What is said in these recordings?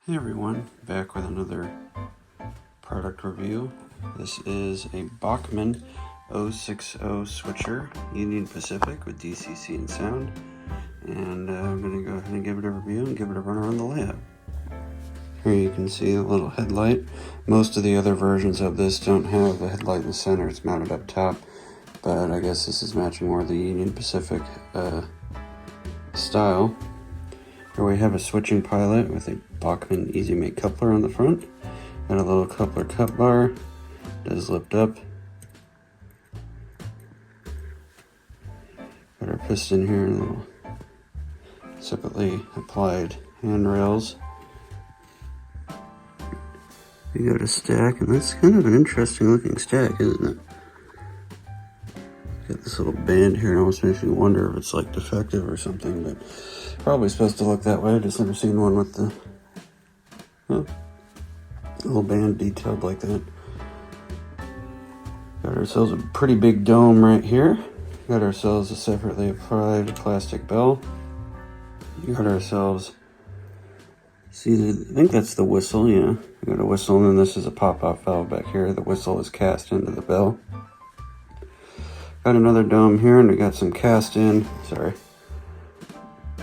Hey everyone, back with another product review. This is a Bachmann 060 switcher, Union Pacific with DCC and sound. And I'm going to go ahead and give it a review and give it a run around the layout. Here you can see a little headlight. Most of the other versions of this don't have a headlight in the center, it's mounted up top. But I guess this is matching more of the Union Pacific style. Here we have a switching pilot with a Bachmann Easy Make coupler on the front. Got a little coupler cut bar, does lift up. Got our piston here and little separately applied handrails. We got a stack, and that's kind of an interesting looking stack, isn't it? Got this little band here, it almost makes me wonder if it's like defective or something, but probably supposed to look that way. I've just never seen one with the little band detailed like that. Got ourselves a pretty big dome right here. Got ourselves a separately applied plastic bell. Got ourselves, see, I think that's the whistle, yeah. We got a whistle, and then this is a pop-out valve back here. The whistle is cast into the bell. Got another dome here, and we got some cast in,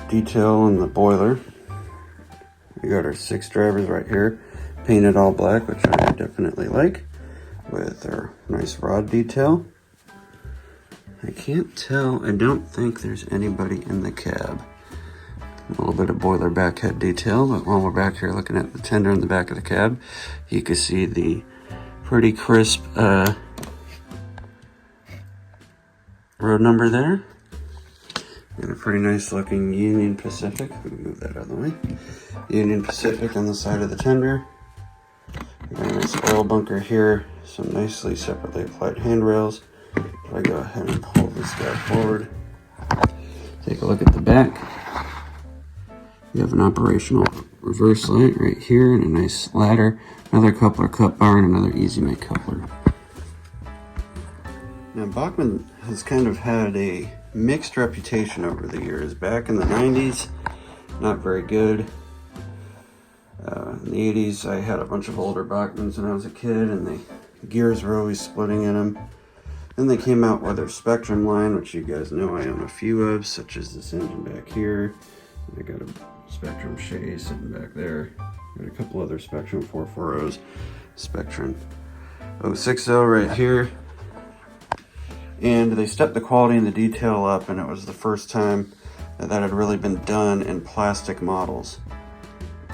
detail on the boiler. We got our 6 drivers right here, painted all black, which I definitely like, with our nice rod detail. I can't tell, I don't think there's anybody in the cab. A little bit of boiler back head detail, but while we're back here looking at the tender in the back of the cab, you can see the pretty crisp road number there. And a pretty nice looking Union Pacific. Let me move that out of the way. Union Pacific on the side of the tender. Got a nice oil bunker here. Some nicely separately applied handrails. If I go ahead and pull this guy forward, take a look at the back. You have an operational reverse light right here and a nice ladder. Another coupler cut bar and another Easy Make coupler. Now, Bachmann has kind of had a mixed reputation over the years. Back in the 90s, not very good. In the 80s, I had a bunch of older Bachmanns when I was a kid, and the gears were always splitting in them. Then they came out with their Spectrum line, which you guys know I own a few of, such as this engine back here. I got a Spectrum Shea sitting back there. Got a couple other Spectrum 440s. Spectrum 060 right here. And they stepped the quality and the detail up, and it was the first time that had really been done in plastic models.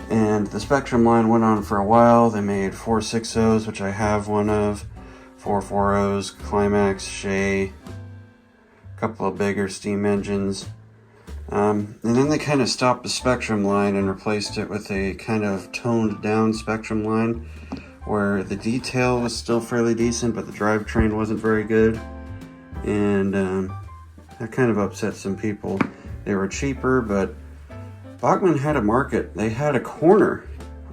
And the Spectrum line went on for a while. They made 460s, which I have one of, 440s, Climax, Shea, a couple of bigger steam engines. And then they kind of stopped the Spectrum line and replaced it with a kind of toned down Spectrum line, where the detail was still fairly decent, but the drivetrain wasn't very good. And that kind of upset some people. They were cheaper, but Bachmann had a market. They had a corner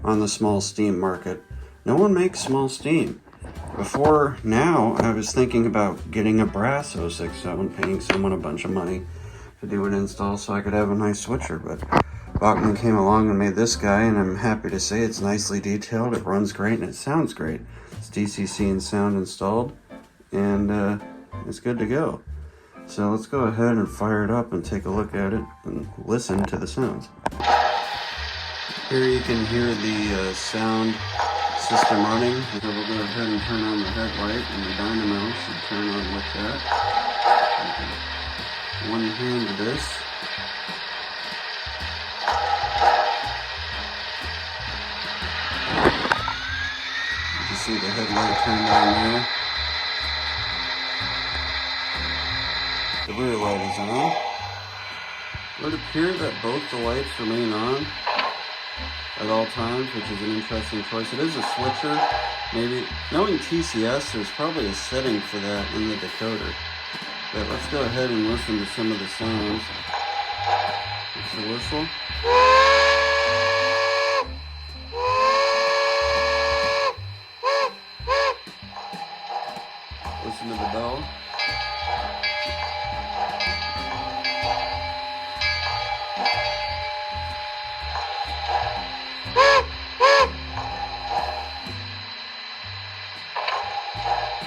on the small steam market. No one makes small steam. Before now, I was thinking about getting a brass 060 and paying someone a bunch of money to do an install so I could have a nice switcher, but Bachmann came along and made this guy, and I'm happy to say it's nicely detailed, it runs great, and it sounds great. It's DCC and sound installed, and it's good to go. So let's go ahead and fire it up and take a look at it and listen to the sounds. Here you can hear the sound system running. So we'll go ahead and turn on the headlight, and the dynamo should turn on with that. One hand to this. You can see the headlight turned on there. The rear light is on. It would appear that both the lights remain on at all times, which is an interesting choice. It is a switcher. Maybe, knowing TCS, there's probably a setting for that in the decoder. But let's go ahead and listen to some of the sounds. It's the whistle. Listen to the bell.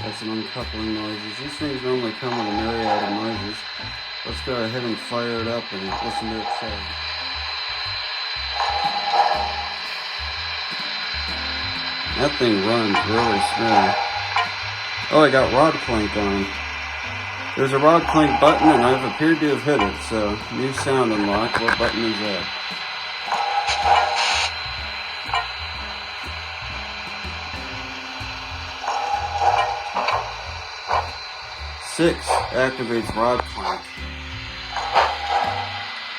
Got some uncoupling noises. These things normally come with a myriad of noises. Let's go ahead and fire it up and listen to it sound. That thing runs really smooth. Oh, I got rod clank on. There's a rod clank button and I've appeared to have hit it, so new sound unlocked. What button is that? Six activates rod clank.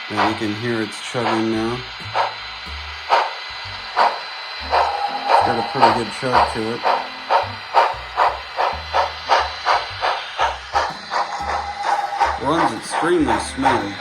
And you can hear it's chugging now. It's got a pretty good chug to it. Runs extremely smooth.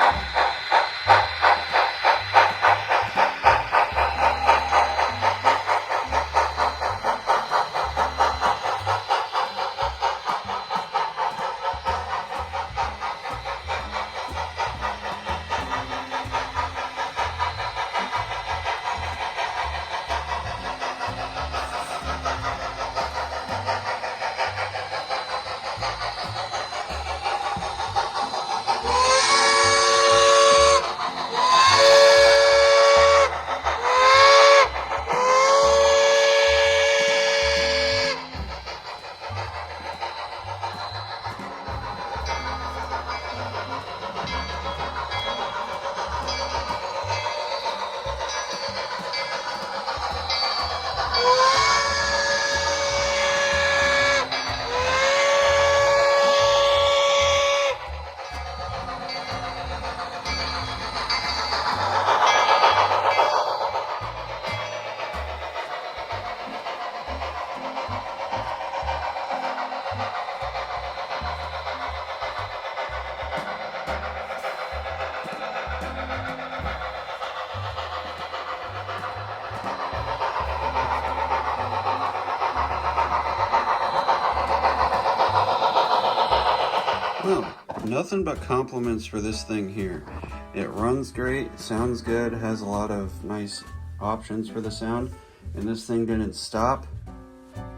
Well, nothing but compliments for this thing here. It runs great, it sounds good, has a lot of nice options for the sound, and this thing didn't stop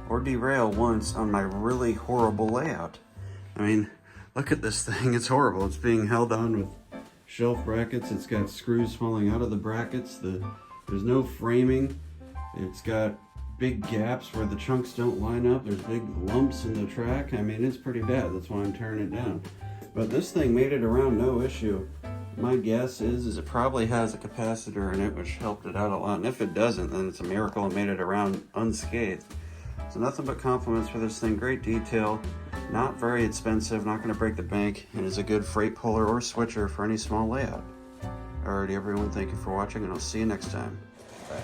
or derail once on my really horrible layout. I mean, look at this thing, it's horrible. It's being held on with shelf brackets, it's got screws falling out of the brackets, there's no framing, it's got big gaps where the chunks don't line up, there's big lumps in the track. I mean, it's pretty bad, that's why I'm tearing it down. But this thing made it around no issue. My guess is it probably has a capacitor in it, which helped it out a lot, and if it doesn't, then it's a miracle it made it around unscathed. So nothing but compliments for this thing. Great detail, not very expensive, not going to break the bank, and is a good freight puller or switcher for any small layout. Alrighty everyone, thank you for watching, and I'll see you next time. Bye.